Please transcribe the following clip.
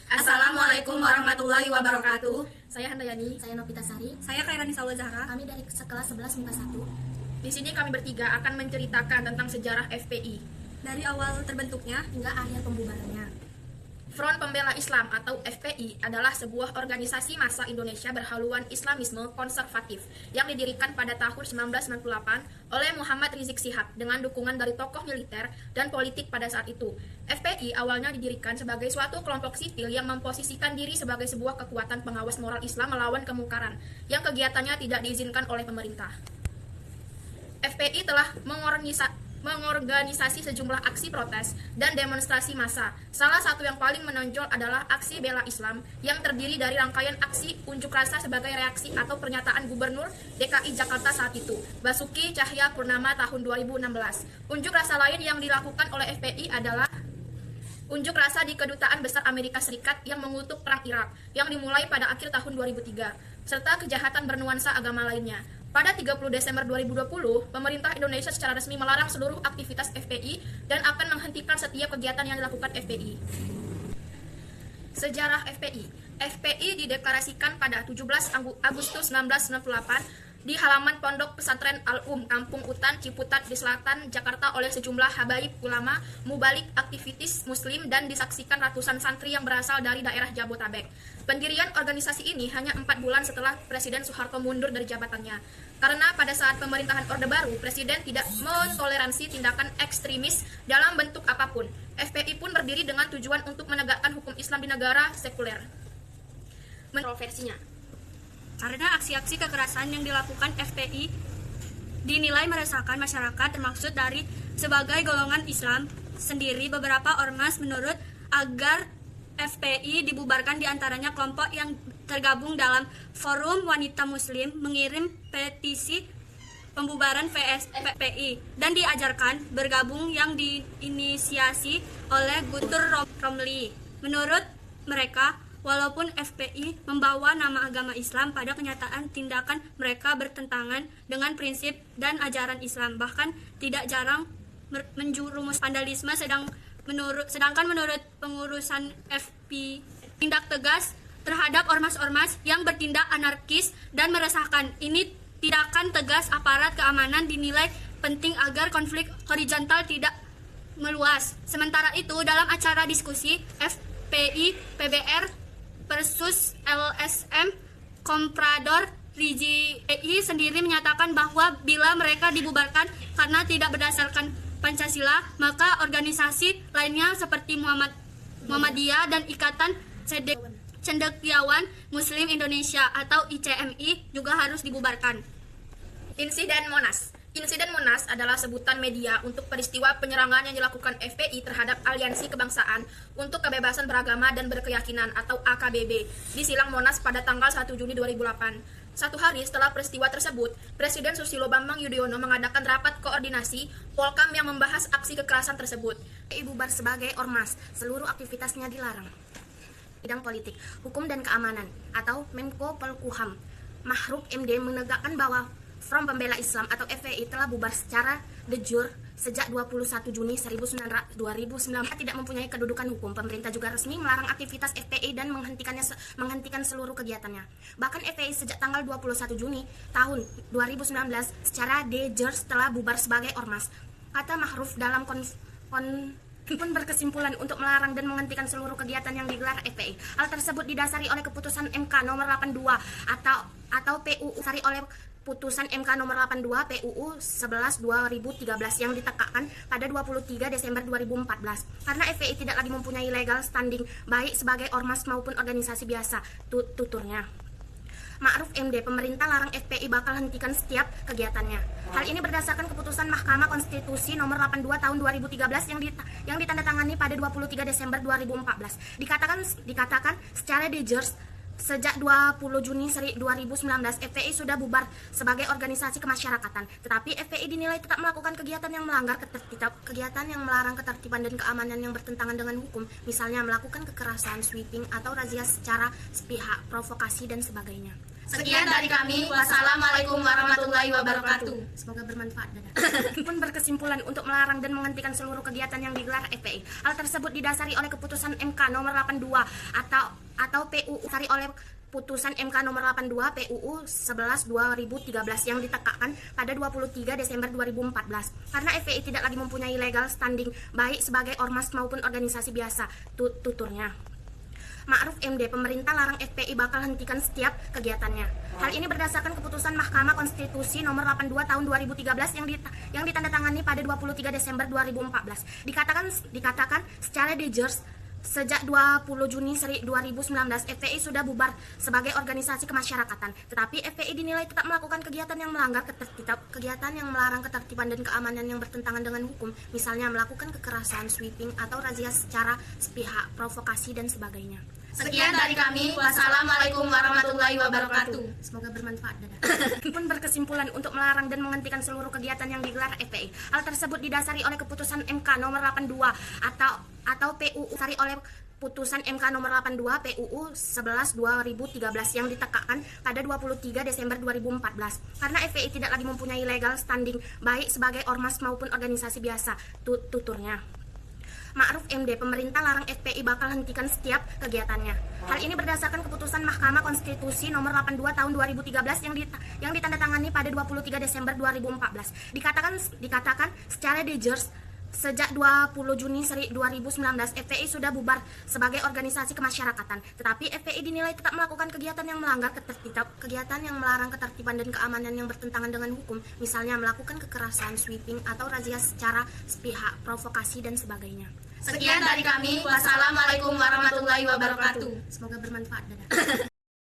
Assalamualaikum warahmatullahi wabarakatuh. Saya Handayani. Saya Novita Sari. Saya Khairani Saula Zahra. Kami dari kelas 11 MIPA 1. Di sini kami bertiga akan menceritakan tentang sejarah FPI Dari awal terbentuknya hingga akhir pembubarannya. Front Pembela Islam atau FPI adalah sebuah organisasi massa Indonesia berhaluan Islamisme konservatif yang didirikan pada tahun 1998 oleh Muhammad Rizik Syihab dengan dukungan dari tokoh militer dan politik pada saat itu. FPI awalnya didirikan sebagai suatu kelompok sipil yang memposisikan diri sebagai sebuah kekuatan pengawas moral Islam melawan kemungkaran yang kegiatannya tidak diizinkan oleh pemerintah. FPI telah mengorganisasi sejumlah aksi protes dan demonstrasi massa. Salah satu yang paling menonjol adalah aksi Bela Islam yang terdiri dari rangkaian aksi unjuk rasa sebagai reaksi atau pernyataan Gubernur DKI Jakarta saat itu, Basuki Cahayapurnama tahun 2016. Unjuk rasa lain yang dilakukan oleh FPI adalah unjuk rasa di Kedutaan Besar Amerika Serikat yang mengutuk Perang Irak yang dimulai pada akhir tahun 2003, serta kejahatan bernuansa agama lainnya. Pada 30 Desember 2020, pemerintah Indonesia secara resmi melarang seluruh aktivitas FPI dan akan menghentikan setiap kegiatan yang dilakukan FPI. Sejarah FPI. FPI dideklarasikan pada 17 Agustus 1998 di halaman Pondok Pesantren Kampung Utan, Ciputat di Selatan, Jakarta oleh sejumlah habaib ulama, mubalik, aktivitis muslim, dan disaksikan ratusan santri yang berasal dari daerah Jabotabek. Pendirian organisasi ini hanya 4 bulan setelah Presiden Soeharto mundur dari jabatannya. Karena pada saat pemerintahan Orde Baru, Presiden tidak mentoleransi tindakan ekstremis dalam bentuk apapun. FPI pun berdiri dengan tujuan untuk menegakkan hukum Islam di negara sekuler. Kontroversinya. Karena aksi-aksi kekerasan yang dilakukan FPI dinilai meresahkan masyarakat, termaksud dari sebagai golongan Islam sendiri, beberapa ormas menurut agar FPI dibubarkan, diantaranya kelompok yang tergabung dalam Forum Wanita Muslim mengirim petisi pembubaran FPI dan diajarkan bergabung yang diinisiasi oleh Guntur Romli. Menurut mereka, walaupun FPI membawa nama agama Islam, pada kenyataan tindakan mereka bertentangan dengan prinsip dan ajaran Islam, bahkan tidak jarang menjurumus vandalisme, sedangkan menurut pengurusan FPI, tindak tegas terhadap ormas-ormas yang bertindak anarkis dan meresahkan. Ini tindakan tegas aparat keamanan dinilai penting agar konflik horizontal tidak meluas. Sementara itu, dalam acara diskusi FPI PBR versus LSM, Komprador Rizik sendiri menyatakan bahwa bila mereka dibubarkan karena tidak berdasarkan Pancasila, maka organisasi lainnya seperti Muhammadiyah dan Ikatan Cendekiawan Muslim Indonesia atau ICMI juga harus dibubarkan. Insiden Monas. Insiden Monas adalah sebutan media untuk peristiwa penyerangan yang dilakukan FPI terhadap Aliansi Kebangsaan untuk Kebebasan Beragama dan Berkeyakinan atau AKBB di Silang Monas pada tanggal 1 Juni 2008. Satu hari setelah peristiwa tersebut, Presiden Susilo Bambang Yudhoyono mengadakan rapat koordinasi Polkam yang membahas aksi kekerasan tersebut. FPI bubar sebagai ormas, seluruh aktivitasnya dilarang. Bidang politik, hukum dan keamanan atau Menko Polhukam Mahfud MD menegakkan bahwa Front Pembela Islam atau FPI telah bubar secara de jure sejak 21 Juni 2009 tidak mempunyai kedudukan hukum. Pemerintah juga resmi melarang aktivitas FPI dan menghentikan seluruh kegiatannya. Bahkan FPI sejak tanggal 21 Juni tahun 2019 secara de jure telah bubar sebagai ormas. Kata Mahfud dalam pun berkesimpulan untuk melarang dan menghentikan seluruh kegiatan yang digelar FPI. Hal tersebut didasari oleh keputusan MK nomor 82 atau PUU oleh putusan MK nomor 82 PUU 11 2013 yang ditegakkan pada 23 Desember 2014. Karena FPI tidak lagi mempunyai legal standing baik sebagai ormas maupun organisasi biasa, tuturnya. Ma'ruf MD, pemerintah larang FPI bakal hentikan setiap kegiatannya. Hal ini berdasarkan keputusan Mahkamah Konstitusi nomor 82 tahun 2013 yang ditandatangani pada 23 Desember 2014. Dikatakan secara de jure sejak 20 Juni 2019 FPI sudah bubar sebagai organisasi kemasyarakatan. Tetapi FPI dinilai tetap melakukan kegiatan yang melarang ketertiban dan keamanan yang bertentangan dengan hukum, misalnya melakukan kekerasan, sweeping atau razia secara sepihak, provokasi dan sebagainya. Sekian dari kami. Wassalamualaikum warahmatullahi wabarakatuh. Semoga bermanfaat. Dadah. Pun berkesimpulan untuk melarang dan menghentikan seluruh kegiatan yang digelar FPI. Hal tersebut didasari oleh keputusan MK nomor 82 atau PUU didasari oleh putusan MK nomor 82 PUU 11 2013 yang ditetapkan pada 23 Desember 2014. Karena FPI tidak lagi mempunyai legal standing baik sebagai ormas maupun organisasi biasa, tuturnya. Ma'ruf MD, pemerintah larang FPI bakal hentikan setiap kegiatannya. Hal ini berdasarkan keputusan Mahkamah Konstitusi nomor 82 tahun 2013 yang ditandatangani pada 23 Desember 2014. Dikatakan secara de jure sejak 20 Juni 2019 FPI sudah bubar sebagai organisasi kemasyarakatan. Tetapi FPI dinilai tetap melakukan kegiatan yang melanggar kegiatan yang melarang ketertiban dan keamanan yang bertentangan dengan hukum, misalnya melakukan kekerasan, sweeping atau razia secara sepihak, provokasi dan sebagainya. Sekian dari kami. Wassalamualaikum warahmatullahi wabarakatuh. Semoga bermanfaat. Dadah. Pun berkesimpulan untuk melarang dan menghentikan seluruh kegiatan yang digelar FPI. Hal tersebut didasari oleh keputusan MK nomor 82 atau PUU didasari oleh putusan MK nomor 82 PUU 11 2013 yang ditetapkan pada 23 Desember 2014. Karena FPI tidak lagi mempunyai legal standing baik sebagai ormas maupun organisasi biasa, tuturnya. Ma'ruf MD, pemerintah larang FPI bakal hentikan setiap kegiatannya. Hal ini berdasarkan keputusan Mahkamah Konstitusi nomor 82 tahun 2013 yang ditandatangani pada 23 Desember 2014. Dikatakan secara de jure sejak 20 Juni 2019 FPI sudah bubar sebagai organisasi kemasyarakatan. Tetapi FPI dinilai tetap melakukan kegiatan yang melanggar kegiatan yang melarang ketertiban dan keamanan yang bertentangan dengan hukum, misalnya melakukan kekerasan, sweeping atau razia secara sepihak, provokasi dan sebagainya. Sekian dari kami. Wassalamualaikum warahmatullahi wabarakatuh. Semoga bermanfaat. Dadah.